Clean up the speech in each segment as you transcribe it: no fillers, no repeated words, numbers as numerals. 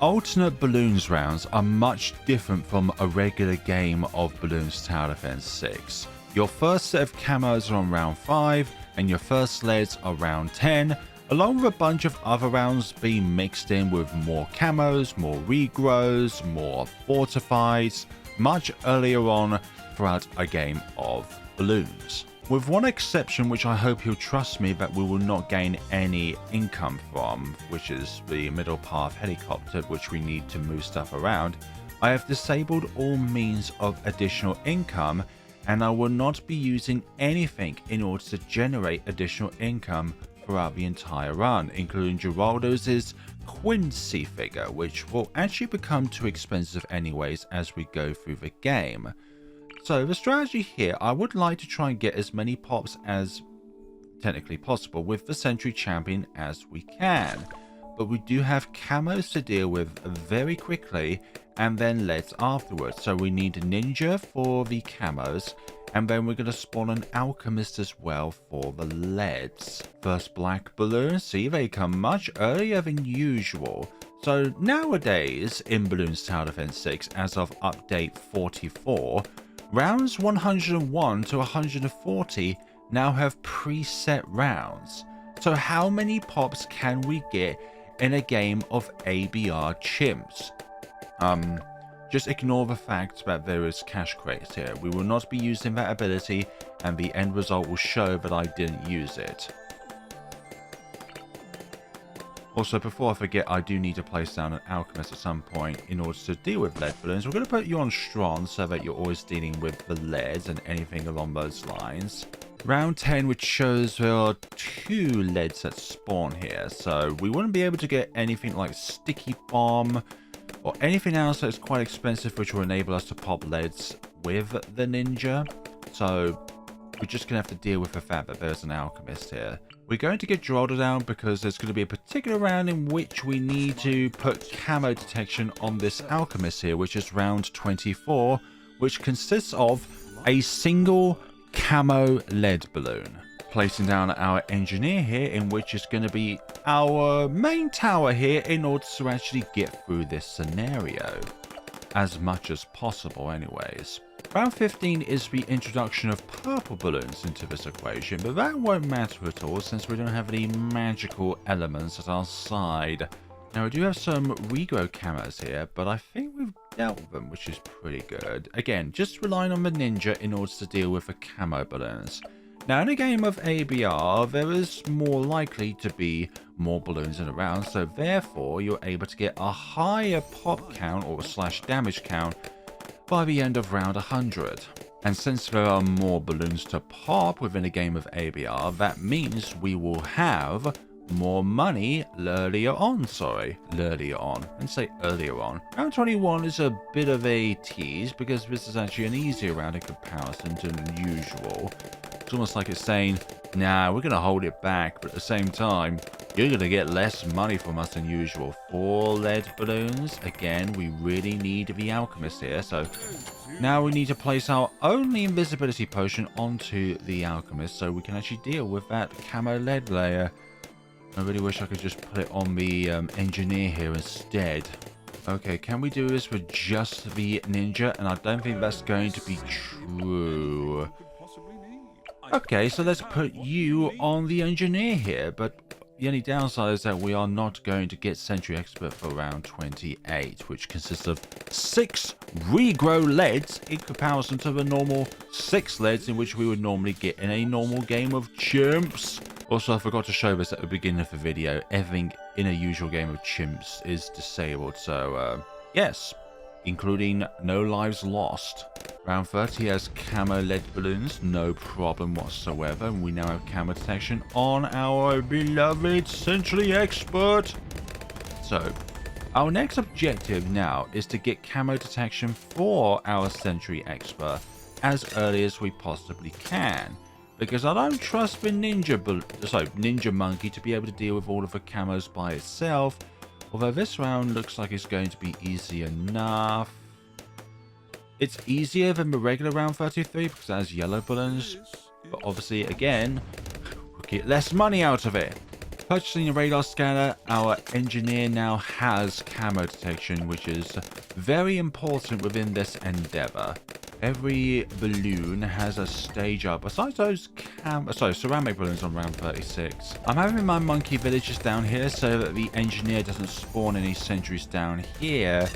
Alternate Bloons rounds are much different from a regular game of Bloons Tower Defense 6. Your first set of camos are on round 5 and your first leads are round 10, along with a bunch of other rounds being mixed in with more camos, more regrows, more fortifieds, much earlier on throughout a game of Bloons. With one exception, which I hope you'll trust me that we will not gain any income from, which is the middle path helicopter, which we need to move stuff around. I have disabled all means of additional income, and I will not be using anything in order to generate additional income throughout the entire run, including Geraldo's Quincy figure, which will actually become too expensive anyways as we go through the game. So the strategy here, I would like to try and get as many pops as technically possible with the Sentry Champion as we can. But we do have camos to deal with very quickly and then leads afterwards. So we need a ninja for the camos, and then we're going to spawn an alchemist as well for the leads. First black balloons, see, they come much earlier than usual. So nowadays in Bloons Tower Defense 6, as of update 44, rounds 101 to 140 now have preset rounds. So how many pops can we get in a game of ABR chimps? Just ignore the fact that there is cash crates here. We will not be using that ability, and the end result will show that I didn't use it. Also, before I forget, I do need to place down an alchemist at some point in order to deal with lead balloons. We're going to put you on strong so that you're always dealing with the leads and anything along those lines. Round 10, which shows there are 2 leads that spawn here. So we wouldn't be able to get anything like sticky bomb or anything else that's quite expensive, which will enable us to pop leads with the ninja. So we're just going to have to deal with the fact that there's an alchemist here. We're going to get Geraldo down because there's going to be a particular round in which we need to put camo detection on this alchemist here, which is round 24, which consists of a single camo lead balloon. Placing down our engineer here, in which is going to be our main tower here in order to actually get through this scenario as much as possible anyways. Round 15 is the introduction of purple balloons into this equation, but that won't matter at all since we don't have any magical elements at our side. Now we do have some regrow camos here, but I think we've dealt with them, which is pretty good. Again, just relying on the ninja in order to deal with the camo balloons. Now in a game of ABR, there is more likely to be more balloons in a round, so therefore you're able to get a higher pop count or slash damage count by the end of round 100. And since there are more balloons to pop within a game of ABR, that means we will have more money earlier on. And say earlier on. Round 21 is a bit of a tease because this is actually an easier round in comparison to usual. It's almost like it's saying, nah, we're going to hold it back, but at the same time, you're going to get less money from us than usual. 4 lead balloons. Again, we really need the alchemist here. So now we need to place our only invisibility potion onto the alchemist so we can actually deal with that camo lead layer. I really wish I could just put it on the engineer here instead. Okay, can we do this with just the ninja? And I don't think that's going to be true. Okay, so let's put you on the engineer here, but the only downside is that we are not going to get Sentry Expert for round 28, which consists of 6 regrow leads in comparison to the normal 6 leads in which we would normally get in a normal game of chimps. Also, I forgot to show this at the beginning of the video. Everything in a usual game of chimps is disabled, so yes, including no lives lost. Round 30 has camo lead balloons, no problem whatsoever. We now have camo detection on our beloved Sentry Expert. So, our next objective now is to get camo detection for our Sentry Expert as early as we possibly can. Because I don't trust the ninja monkey to be able to deal with all of the camos by itself. Although this round looks like it's going to be easy enough. It's easier than the regular round 33 because it has yellow balloons. But obviously, again, we'll get less money out of it. Purchasing a radar scanner, our engineer now has camo detection, which is very important within this endeavor. Every balloon has a stage up. Besides those ceramic balloons on round 36. I'm having my monkey villages down here so that the engineer doesn't spawn any sentries down here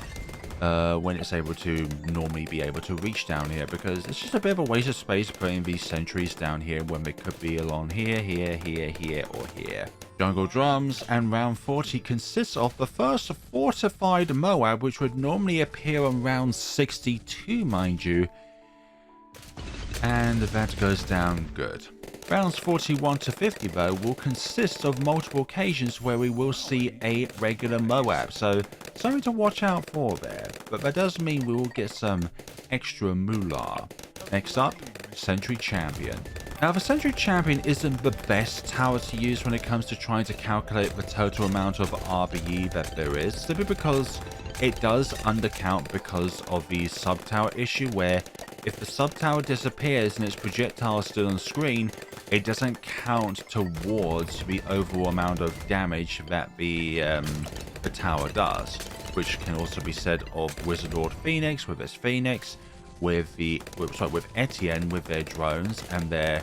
when it's able to normally be able to reach down here, because it's just a bit of a waste of space putting these sentries down here when they could be along here, or here. Jungle drums, and round 40 consists of the first fortified Moab, which would normally appear on round 62, mind you. And that goes down good. Rounds 41 to 50 though will consist of multiple occasions where we will see a regular Moab, so something to watch out for there, but that does mean we will get some extra moolah. Next up, Sentry Champion. Now the Sentry Champion isn't the best tower to use when it comes to trying to calculate the total amount of RBE that there is, simply because it does undercount because of the sub-tower issue, where if the sub-tower disappears and its projectile is still on screen, it doesn't count towards the overall amount of damage that the tower does, which can also be said of Wizard Lord Phoenix with its Phoenix, with Etienne with their drones and their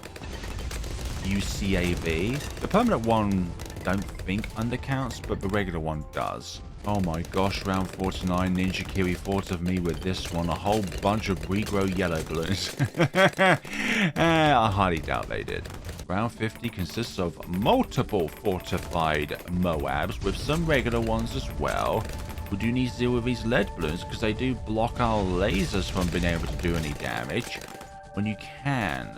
UCAV. The permanent one don't think undercounts, but the regular one does. Oh my gosh, round 49, Ninja Kiwi thought of me with this one. A whole bunch of regrow yellow balloons. I highly doubt they did. Round 50 consists of multiple fortified Moabs with some regular ones as well. We do need to deal with these lead balloons because they do block our lasers from being able to do any damage. When you can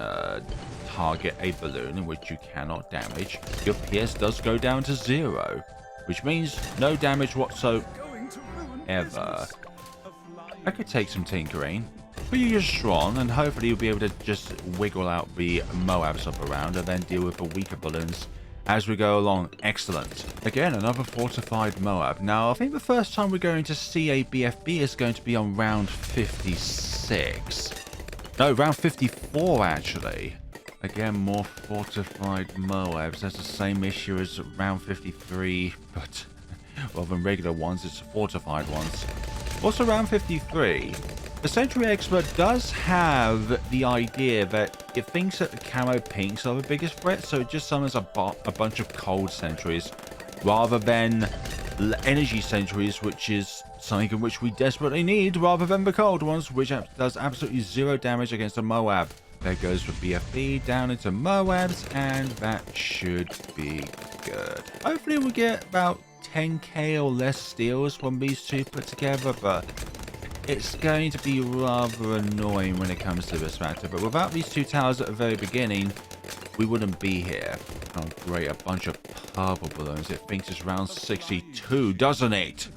target a balloon in which you cannot damage, your PS does go down to 0. Which means no damage whatsoever. I could take some tinkering, but you're strong, and hopefully you'll be able to just wiggle out the Moabs up around and then deal with the weaker balloons as we go along. Excellent. Again, another fortified Moab. Now, I think the first time we're going to see a BFB is going to be on round 56. No, round 54 actually. Again, more fortified Moabs. That's the same issue as round 53, but rather than regular ones, it's fortified ones. Also, round 53, the Sentry Expert does have the idea that it thinks that the camo pinks are the biggest threat, so it just summons a bunch of cold sentries rather than energy sentries, which is something in which we desperately need, rather than the cold ones, which does absolutely 0 damage against a Moab. There goes for BFB down into Moabs, and that should be good. Hopefully we'll get about 10k or less steals from these two put together, but it's going to be rather annoying when it comes to this factor. But without these two towers at the very beginning, we wouldn't be here. Oh great, a bunch of purple balloons. It thinks it's round 62, doesn't it?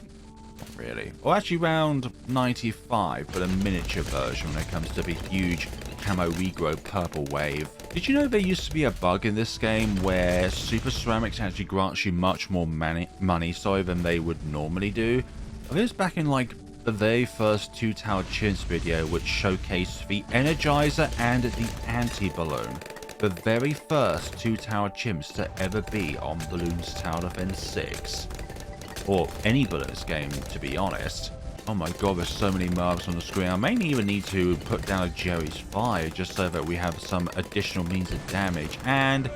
Not really. Or actually round 95, but a miniature version when it comes to the huge camo regrow purple wave. Did you know there used to be a bug in this game where Super Ceramics actually grants you much more money than they would normally do? I think it's back in like the very first 2-tower CHIMPS video, which showcased the Energizer and the Anti-Balloon. The very first 2-tower CHIMPS to ever be on Bloons Tower Defense 6. Or any Bloons game, to be honest. Oh my god, there's so many Moabs on the screen. I may even need to put down a Jerry's Fire just so that we have some additional means of damage. And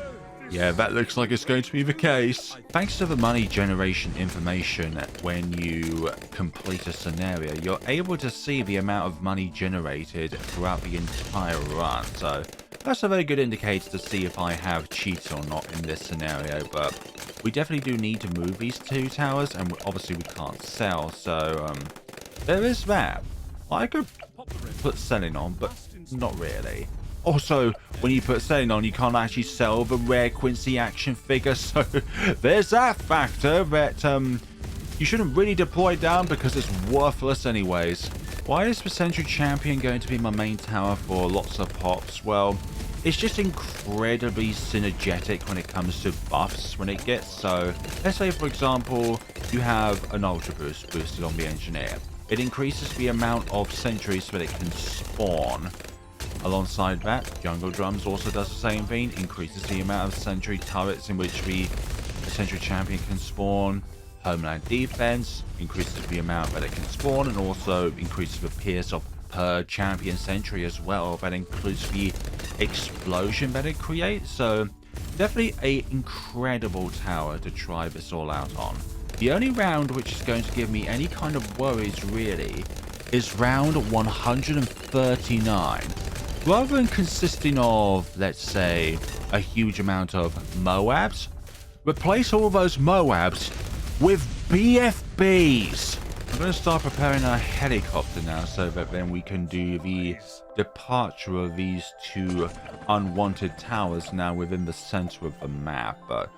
yeah, that looks like it's going to be the case. Thanks to the money generation information, when you complete a scenario, you're able to see the amount of money generated throughout the entire run. So that's a very good indicator to see if I have cheats or not in this scenario. But we definitely do need to move these two towers, and obviously we can't sell. So there is that. I could put selling on, but not really. Also, when you put selling on, you can't actually sell the rare Quincy action figure, so there's that factor that you shouldn't really deploy down because it's worthless anyways. Why is the Sentry Champion going to be my main tower for lots of pops? Well, it's just incredibly synergetic when it comes to buffs when it gets. So let's say, for example, you have an Ultra Boost boosted on the Engineer. It increases the amount of sentries that it can spawn. Alongside that, Jungle Drums also does the same thing, increases the amount of sentry turrets in which the the Sentry Champion can spawn. Homeland Defense increases the amount that it can spawn, and also increases the pierce of per champion sentry as well. That includes the explosion that it creates. So definitely a incredible tower to try this all out on. The only round which is going to give me any kind of worries really is round 139. Rather than consisting of, let's say, a huge amount of Moabs, replace all those Moabs with BFBs. I'm going to start preparing our helicopter now so that then we can do the departure of these two unwanted towers now within the center of the map. But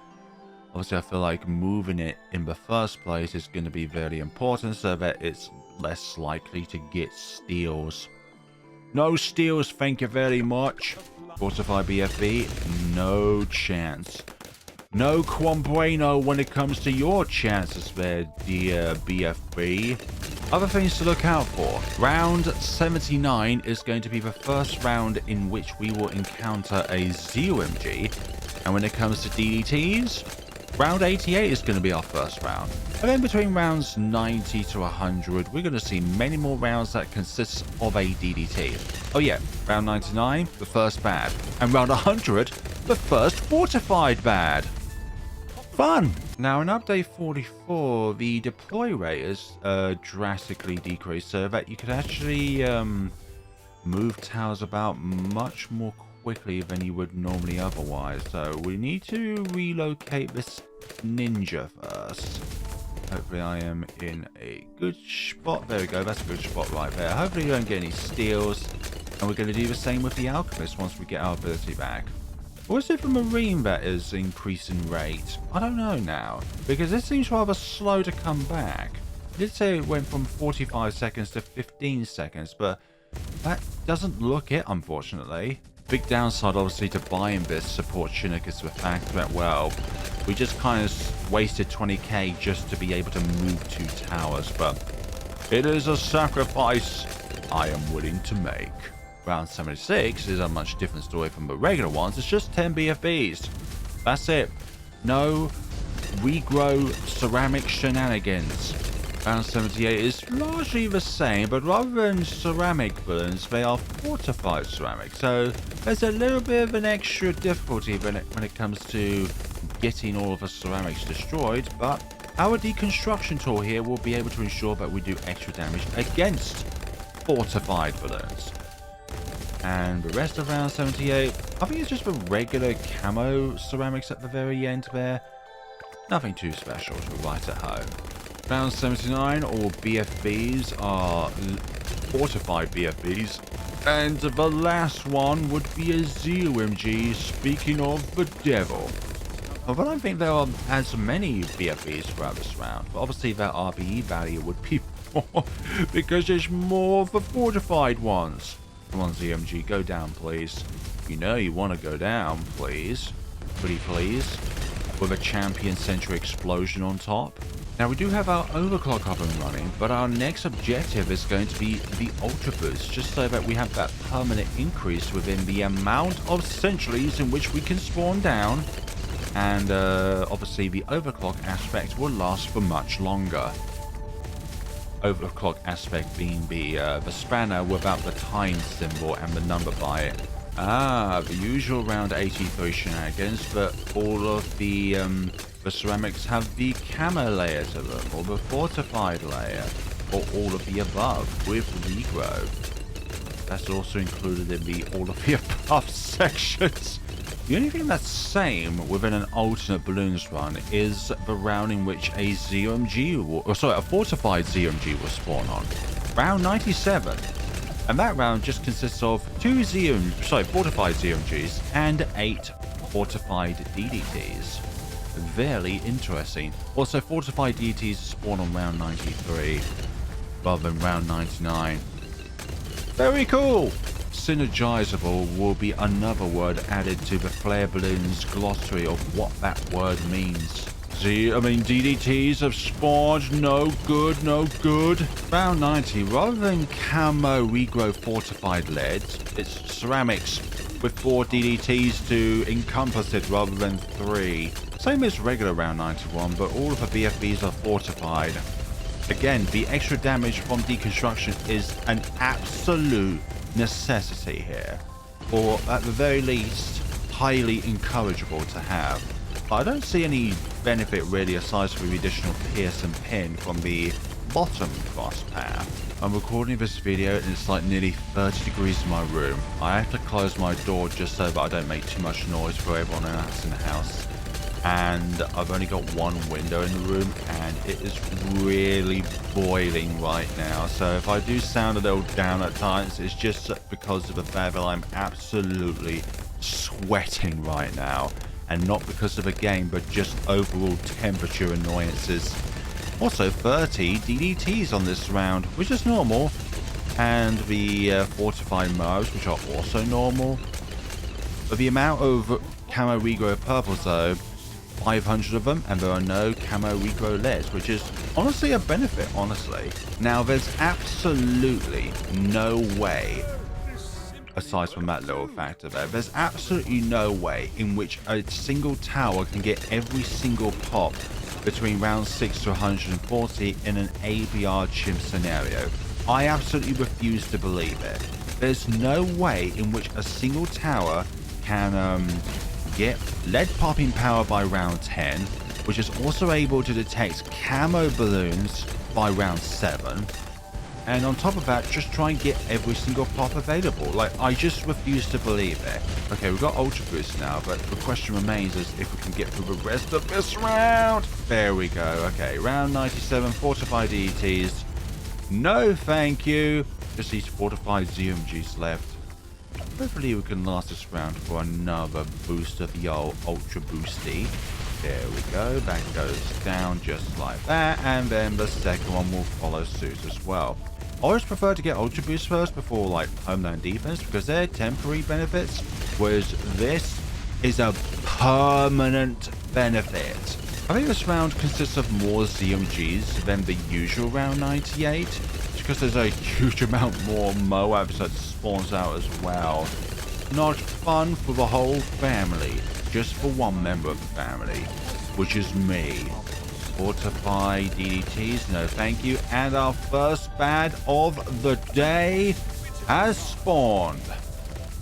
obviously I feel like moving it in the first place is going to be very important so that it's less likely to get steals. No steals, thank you very much. Fortify BFB, no chance. No quambreno when it comes to your chances there, dear BFB. Other things to look out for. Round 79 is going to be the first round in which we will encounter a ZOMG. And when it comes to DDTs, round 88 is going to be our first round. And then between rounds 90 to 100, we're going to see many more rounds that consist of a DDT. Oh yeah, round 99, the first bad. And round 100, the first fortified bad. Fun! Now in update 44, the deploy rate is drastically decreased so that you can actually move towers about much more quickly than you would normally otherwise. So we need to relocate this ninja first. Hopefully I am in a good spot. There we go, that's a good spot right there. Hopefully you don't get any steals. And we're going to do the same with the alchemist once we get our ability back. Or is it the marine that is increasing rate? I don't know now, because this seems rather slow to come back. I did say it went from 45 seconds to 15 seconds, but that doesn't look it, unfortunately. Big downside, obviously, to buying this support Chinook is the fact that, well, we just kind of wasted 20k just to be able to move 2 towers, but it is a sacrifice I am willing to make. Round 76 is a much different story from the regular ones. It's just 10 BFBs. That's it. No regrow ceramic shenanigans. Round 78 is largely the same, but rather than ceramic balloons, they are fortified ceramic. So there's a little bit of an extra difficulty when it comes to getting all of the ceramics destroyed, but our deconstruction tool here will be able to ensure that we do extra damage against fortified balloons. And the rest of round 78, I think it's just the regular camo ceramics at the very end there. Nothing too special to write at home. Round 79, all BFBs are fortified BFBs. And the last one would be a ZOMG, speaking of the devil. Although I don't think there are as many BFBs throughout this round, but obviously their RBE value would be more because there's more of the fortified ones. Come on, ZMG, go down, please. You know you want to go down, please. Pretty please. With a champion Sentry explosion on top. Now, we do have our overclock up and running, but our next objective is going to be the Ultra Boost, just so that we have that permanent increase within the amount of sentries in which we can spawn down. And obviously, the overclock aspect will last for much longer. Overclock aspect being the spanner without the time symbol and the number by it. Ah, the usual round 83 shenanigans, but all of the ceramics have the camo layer to them, or the fortified layer, or all of the above with regrow. That's also included in the all of the above sections. The only thing that's same within an alternate balloons run is the round in which a ZOMG a fortified ZOMG will spawn on. Round 97. And that round just consists of 2 fortified ZOMGs and 8 fortified DDTs. Very interesting. Also, fortified DDTs spawn on round 93 rather than round 99. Very cool! Synergizable will be another word added to the Flare Balloons glossary of what that word means. DDTs have spawned, no good, no good. Round 90, rather than camo regrow fortified leads, it's ceramics with 4 DDTs to encompass it rather than 3. same as regular round 91, but all of the BFBs are fortified. Again, the extra damage from deconstruction is an absolute necessity here, or at the very least, highly encourageable to have. But I don't see any benefit really aside from the additional pierce and pin from the bottom cross path. I'm recording this video and it's like nearly 30 degrees in my room. I have to close my door just so that I don't make too much noise for everyone else in the house. And I've only got one window in the room and it is really boiling right now. So if I do sound a little down at times, it's just because of the fact that I'm absolutely sweating right now. And not because of the game, but just overall temperature annoyances. Also 30 DDTs on this round, which is normal. And the fortified Marbs, which are also normal. But the amount of camo regrow purples though, 500 of them, and there are no camo regrow leads, which is honestly a benefit, honestly. Now there's absolutely no way, aside from that little factor there's absolutely no way in which a single tower can get every single pop between round 6 to 140 in an ABR chimp scenario. I absolutely refuse to believe it. There's no way in which a single tower can get lead popping power by round 10, which is also able to detect camo balloons by round 7. And on top of that, just try and get every single pop available. Like, I just refuse to believe it. Okay, we've got Ultra Boost now, but the question remains is if we can get through the rest of this round. There we go. Okay, round 97, fortified DETs. No, thank you. Just these fortified ZMGs left. Hopefully we can last this round for another boost of the old Ultra Boosty. There we go. That goes down just like that. And then the second one will follow suit as well. I always prefer to get Ultra Boost first before like Homeland Defense because they're temporary benefits, whereas this is a permanent benefit. I think this round consists of more ZMGs than the usual round 98, because there's a huge amount more Moabs that spawns out as well. Not fun for the whole family, just for one member of the family, which is me. Fortify DDTs, no thank you. And our first bad of the day has spawned.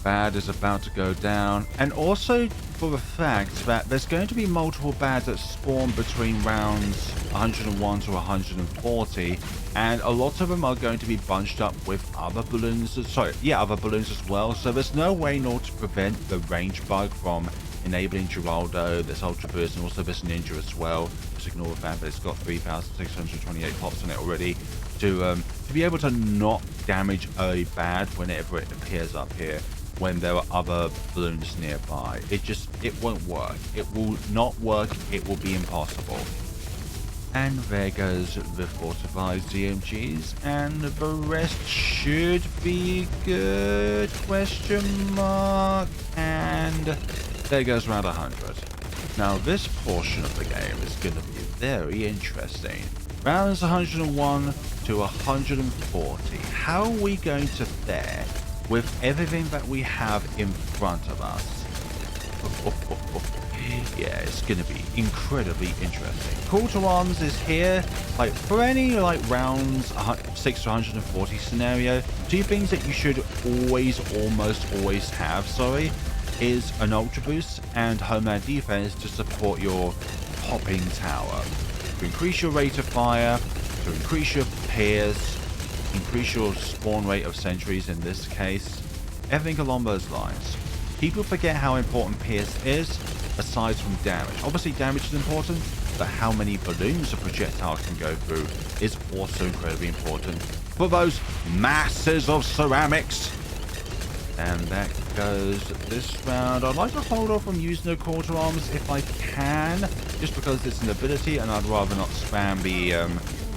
Bad is about to go down, and also for the fact that there's going to be multiple bads that spawn between rounds 101 to 140, and a lot of them are going to be bunched up with other balloons, other balloons as well. So there's no way in order to prevent the range bug from enabling Geraldo, this Ultra Boost, and also this Ninja as well. Just ignore the fact that it's got 3,628 pops on it already, to be able to not damage a bad whenever it appears up here when there are other balloons nearby. It won't work. It will not work. It will be impossible. And there goes the fortified ZMGs, and the rest should be good, question mark, and there goes round 100. Now this portion of the game is going to be very interesting. Rounds 101 to 140. How are we going to fare with everything that we have in front of us? Yeah, it's going to be incredibly interesting. Call to arms is here. Like, for any rounds 6 to 140 scenario, two things that you should almost always have, is an Ultra Boost and Homeland Defense to support your popping tower. To increase your rate of fire, to increase your pierce, increase your spawn rate of sentries in this case, everything along those lines. People forget how important pierce is, aside from damage. Obviously damage is important, but how many balloons a projectile can go through is also incredibly important for those masses of ceramics. And that goes this round. I'd like to hold off from using the call to arms if I can, just because it's an ability and I'd rather not spam the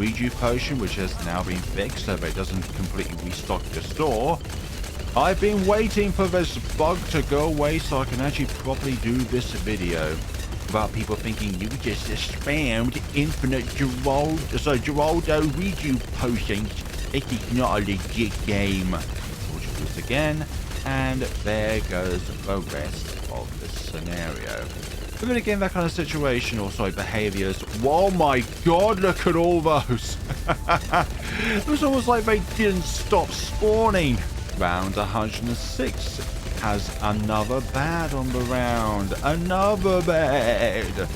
rejuve potion, which has now been fixed so that it doesn't completely restock the store. I've been waiting for this bug to go away so I can actually properly do this video without people thinking you just spammed infinite Geraldo rejuve potions. This is not a legit game. We'll do this again, and there goes the rest of the scenario. We're going to get in that kind of situation, or sorry, behaviors. Whoa, my God, look at all those. It was almost like they didn't stop spawning. Round 106 has another bad on the round. Another bad.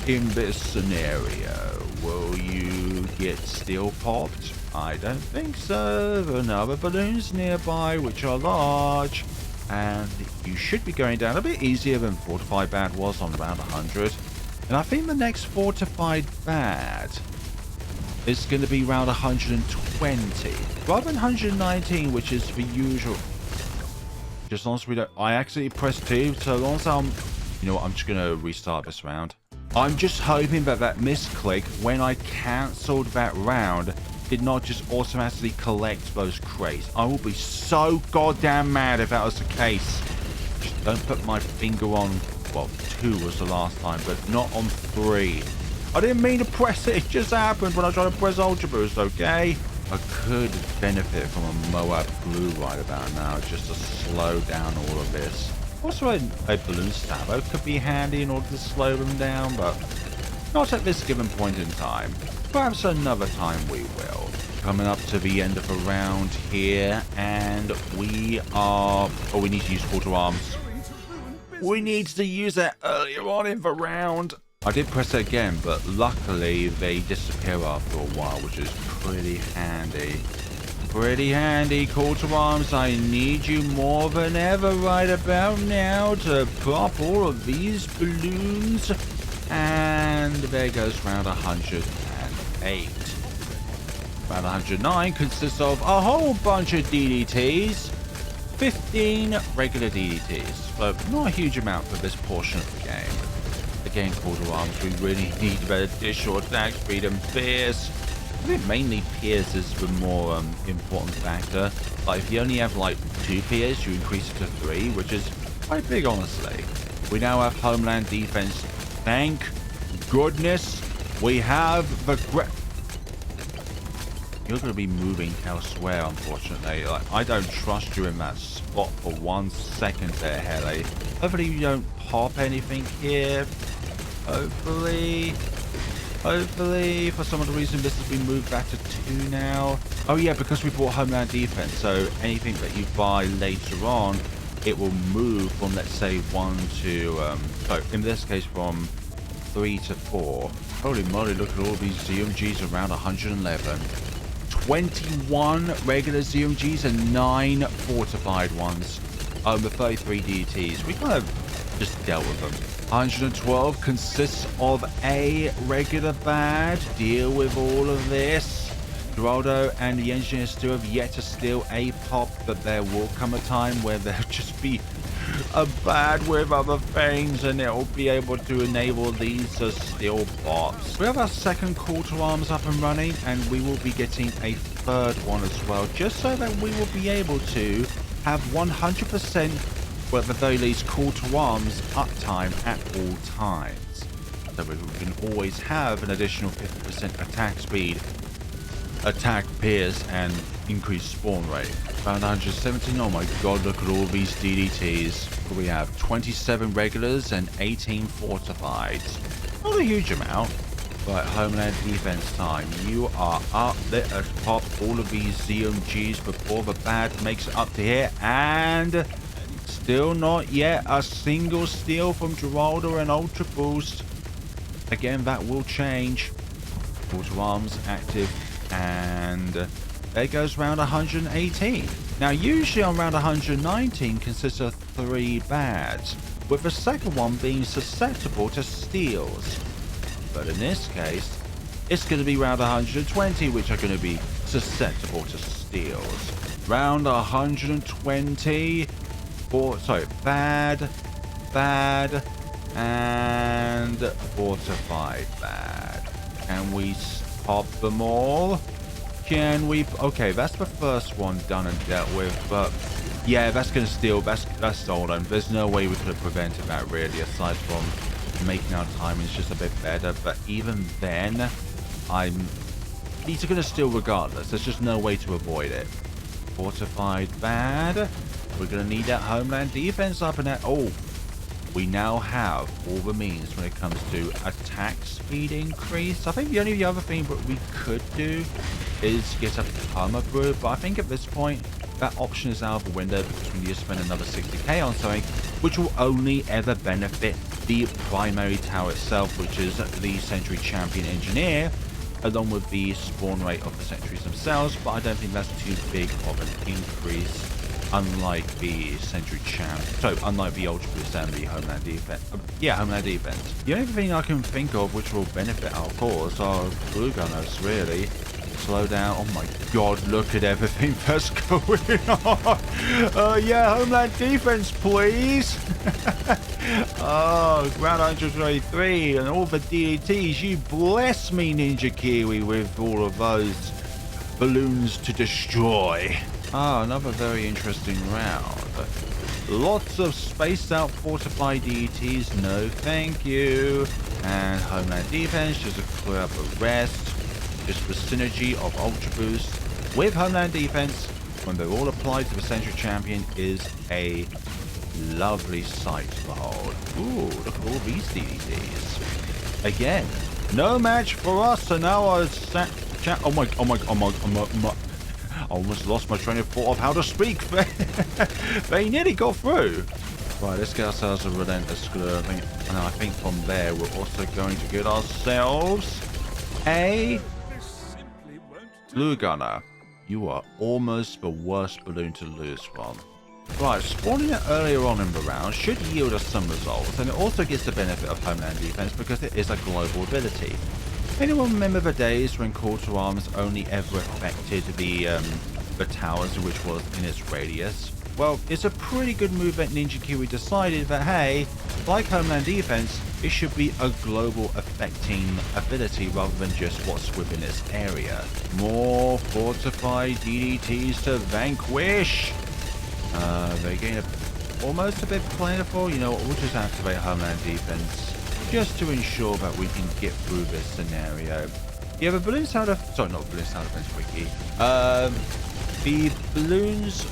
In this scenario, will you get steel popped? I don't think so. Another balloons nearby, which are large. And you should be going down a bit easier than fortified bad was on round 100. And I think the next fortified bad is going to be round 120. Rather than 119, which is the usual. Just as long as we don't... I accidentally pressed 2, so as long as I'm... You know what, I'm just going to restart this round. I'm just hoping that that misclick, when I cancelled that round, did not just automatically collect those crates. I will be so goddamn mad if that was the case. Just don't put my finger on... Well, 2 was the last time, but not on 3. I didn't mean to press it. It just happened when I tried to press Ultra Boost, okay? I could benefit from a Moab Blue right about now, just to slow down all of this. Also, a Bloon Stabbo could be handy in order to slow them down, but not at this given point in time. Perhaps another time we will. Coming up to the end of a round here, and we are... Oh, we need to use Call to Arms. We need to use it earlier on in the round. I did press it again, but luckily they disappear after a while, which is pretty handy. Pretty handy. Call to Arms, I need you more than ever right about now to pop all of these balloons. And there goes round 108. Round 109 consists of a whole bunch of DDTs. 15 regular DDTs, but not a huge amount for this portion of the game. Again, Call to Arms, we really need better additional attack speed and Pierce. I think mainly Pierce is the more important factor. Like, if you only have like 2 Pierce, you increase it to 3, which is quite big, honestly. We now have Homeland Defense. Thank goodness we have the... You're going to be moving elsewhere, unfortunately. Like, I don't trust you in that spot for 1 second there, Heli. Hopefully you don't pop anything here. Hopefully, for some other reason, this has been moved back to 2 now. Oh yeah, because we bought Homeland Defense, so anything that you buy later on, it will move from, let's say, 1 to, so in this case, from 3 to 4. Holy moly, look at all these ZMGs around 111. 21 regular ZMGs and 9 fortified ones. The 33 DTs. We kind of just dealt with them. 112 consists of a regular bad. Deal with all of this. Geraldo and the engineers still have yet to steal a pop, but there will come a time where there'll just be a bad with other things and it'll be able to enable these to steal pops. We have our second Call to Arms up and running, and we will be getting a third one as well, just so that we will be able to have 100%, well, at the very least, Call to Arms uptime at all times. So we can always have an additional 50% attack speed, attack Pierce, and increased spawn rate. Round 117, oh my god, look at all these DDTs. We have 27 regulars and 18 fortifieds. Not a huge amount, but Homeland Defense time. You are up. Let us pop all of these ZMGs before the bad makes it up to here, and still not yet a single steal from Geraldo and Ultra Boost. Again, that will change. Call to Arms active, and there goes round 118. Now, usually on round 119 consists of 3 bads, with the second one being susceptible to steals. But in this case, it's going to be round 120, which are going to be susceptible to steals. Round 120, bad, and fortified bad. Can we pop them all? Can we? Okay, that's the first one done and dealt with, but yeah, that's gonna steal. That's stolen. There's no way we could have prevented that really, aside from making our timings just a bit better. But even then, these are gonna steal regardless. There's just no way to avoid it. Fortified bad. We're gonna need that Homeland Defense up in that. Oh, we now have all the means when it comes to attack speed increase. I think the only other thing that we could do is get a perma brew, but I think at this point that option is out of the window because we need to spend another 60k on something which will only ever benefit the primary tower itself, which is the Sentry Champion Engineer, along with the spawn rate of the sentries themselves. But I don't think that's too big of an increase, unlike the Sentry Champ. So unlike the Ultra Boost and the Homeland Defense. Homeland Defense. The only thing I can think of which will benefit our cause are blue gunners, really. Slow down. Oh my god, look at everything that's going on. Yeah, Homeland Defense, please. Oh, round 123 and all the DDTs. You bless me, Ninja Kiwi, with all of those balloons to destroy. Ah, another very interesting round. Lots of spaced out fortified DDTs, no thank you. And Homeland Defense, just to clear up the rest. Just the synergy of Ultra Boost with Homeland Defense, when they're all applied to the Sentry Champion, is a lovely sight to behold. Ooh, look at all these DDTs. Again, no match for us, so now I almost lost my train of thought of how to speak. They nearly got through. Right, let's get ourselves a Relentless Glue. And I think from there we're also going to get ourselves a Blue Gunner. You are almost the worst balloon to lose from. Right, spawning it earlier on in the round should yield us some results, and it also gets the benefit of Homeland Defense because it is a global ability. Anyone remember the days when Call to Arms only ever affected the towers which was in its radius? Well, it's a pretty good move that Ninja Kiwi decided that, hey, like Homeland Defense, it should be a global affecting ability rather than just what's within its area. More fortified DDTs to vanquish. They're getting almost a bit plentiful. You know what, we'll just activate Homeland Defense just to ensure that we can get through this scenario. Yeah, the Bloons Sound Defense, sorry, not Bloons Sound Defense Wiki. The Bloons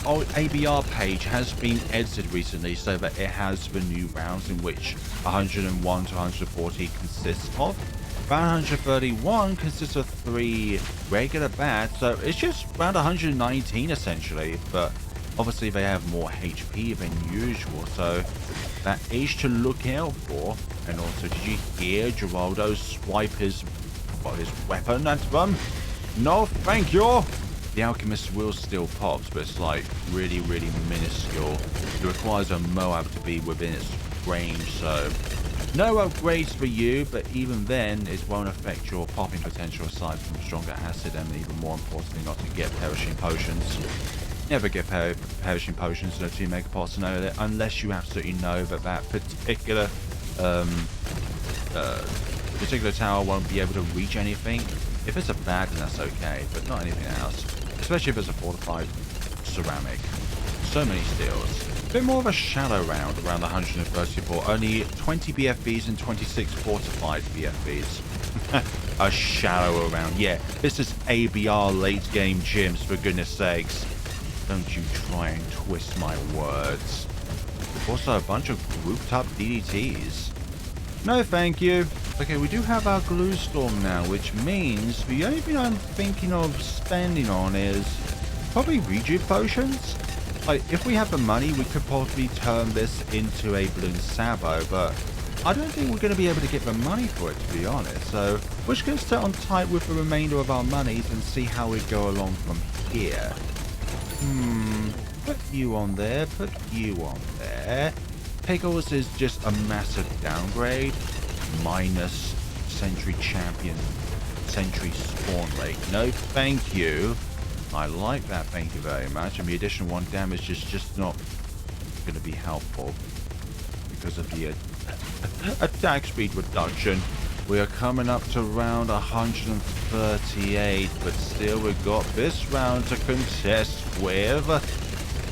ABR page has been edited recently so that it has the new rounds in which 101 to 140 consists of. Round 131 consists of 3 regular bats, so it's just round 119 essentially, but obviously they have more HP than usual, so that is to look out for. And also, did you hear Geraldo swipe his weapon at them? No, thank you. The Alchemist will still pops, but it's like really, really minuscule. It requires a Moab to be within its range, so no upgrades for you, but even then it won't affect your popping potential aside from stronger acid, and even more importantly, not to get perishing potions. Never get perishing potions in a 2 megapod scenario unless you absolutely know that that particular tower won't be able to reach anything. If it's a bag, then that's okay, but not anything else. Especially if it's a fortified ceramic. So many steals. A bit more of a shallow round around the 134. Only 20 BFBs and 26 fortified BFBs. A shallow round. Yeah, this is ABR late game gyms, for goodness sakes. Don't you try and twist my words. Also a bunch of grouped up DDTs. No thank you. Okay, we do have our glue storm now, which means the only thing I'm thinking of spending on is probably rejuve potions. Like, if we have the money, we could possibly turn this into a Bloon Sabo, but I don't think we're going to be able to get the money for it, to be honest. So we're just going to sit on tight with the remainder of our monies and see how we go along from here. Put you on there, put you on there. Pickles is just a massive downgrade. Minus Sentry Champion, Sentry spawn rate. No thank you. I like that, thank you very much. And the additional 1 damage is just not going to be helpful because of the attack speed reduction. We are coming up to round 138, but still we've got this round to contest with.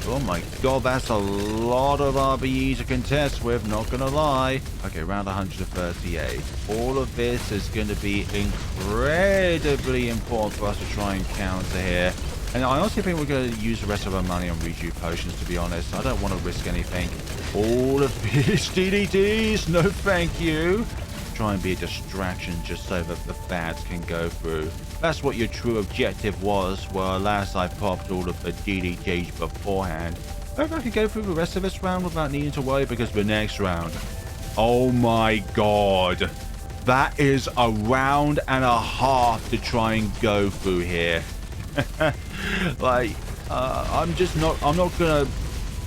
Oh my god, that's a lot of RBE to contest with, not gonna lie. Okay, round 138. All of this is going to be incredibly important for us to try and counter here. And I honestly think we're going to use the rest of our money on rejuve potions, to be honest. I don't want to risk anything. All of these DDDs, no thank you. Try and be a distraction just so that the bads can go through. That's what your true objective was. Well, alas, I popped all of the DDDs beforehand. I hope I can go through the rest of this round without needing to worry, because the next round, oh my god, that is a round and a half to try and go through here. Like, I'm not gonna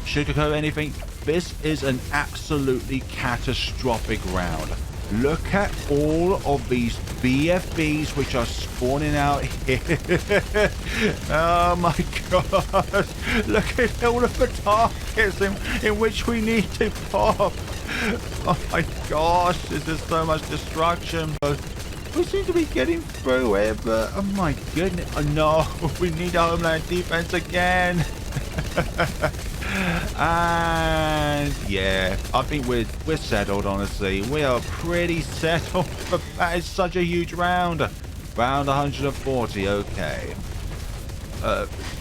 sugarcoat anything. This is an absolutely catastrophic round. Look at all of these BFBs which are spawning out here. Oh my god. Look at all of the targets in which we need to pop. Oh my gosh, this is so much destruction. We seem to be getting through it, but oh my goodness. Oh no, we need our homeland defense again. And yeah, I think we're settled, honestly. We are pretty settled, but that is such a huge round. Round 140, okay.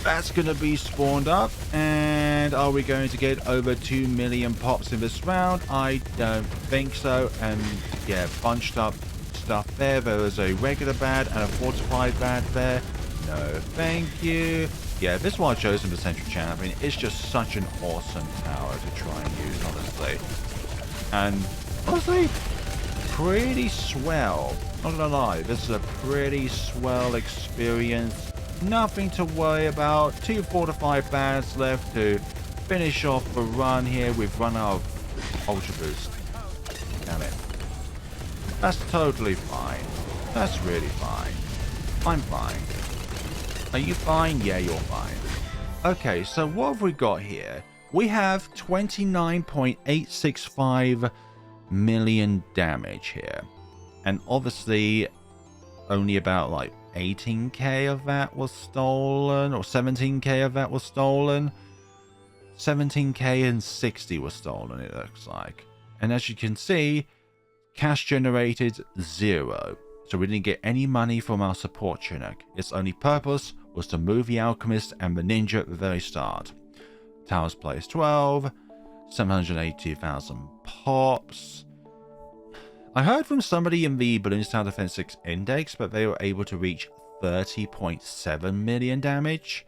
That's going to be spawned up. And are we going to get over 2 million pops in this round? I don't think so. And yeah, bunched up stuff there. There is a regular bad and a fortified bad there. No, thank you. Yeah, this is why I've chosen the Sentry Champion. It's just such an awesome tower to try and use, honestly. And honestly, pretty swell. Not gonna lie, this is a pretty swell experience. Nothing to worry about. 2 fortified bads left to finish off the run here. We've run out of Ultra Boost. Damn it. That's totally fine. That's really fine. I'm fine. Are you fine? Yeah, you're fine. Okay, so what have we got here? We have 29.865 million damage here. And obviously, only about like 18k of that was stolen, or 17k of that was stolen. 17k and 60 was stolen, it looks like. And as you can see, cash generated 0. So we didn't get any money from our support tunic. Its only purpose was to move the alchemist and the ninja at the very start. Towers place 12, 782,000 pops. I heard from somebody in the Bloons Tower Defense 6 index, but they were able to reach 30.7 million damage.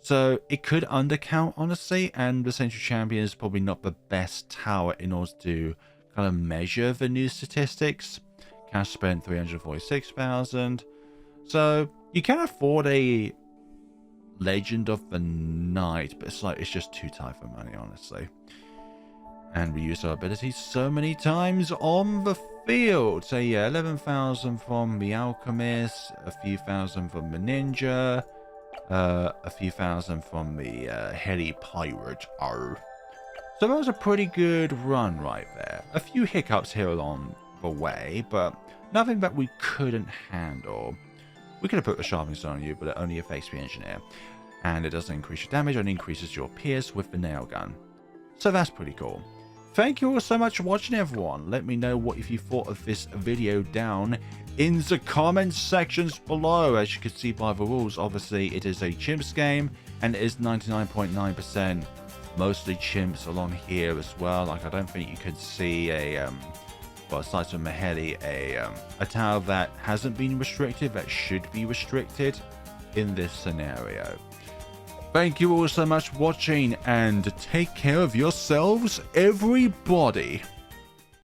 So it could undercount, honestly, and the Sentry Champion is probably not the best tower in order to kind of measure the new statistics. Cash spent 346,000. So you can afford a Legend of the Night, but it's just too tight for money, honestly. And we used our abilities so many times on the field. So yeah, 11,000 from the alchemist, a few thousand from the ninja, a few thousand from the heli pirate. So that was a pretty good run right there. A few hiccups here along the way, but nothing that we couldn't handle. We could have put the sharpening stone on you, but it only affects the engineer. And it doesn't increase your damage, and increases your pierce with the nail gun. So that's pretty cool. Thank you all so much for watching, everyone. Let me know what if you thought of this video down in the comments sections below. As you can see by the rules, obviously it is a chimps game, and it is 99.9% mostly chimps along here as well. Like, I don't think you could see a well, aside from Maheli, a tower that hasn't been restricted, that should be restricted in this scenario. Thank you all so much for watching, and take care of yourselves, everybody.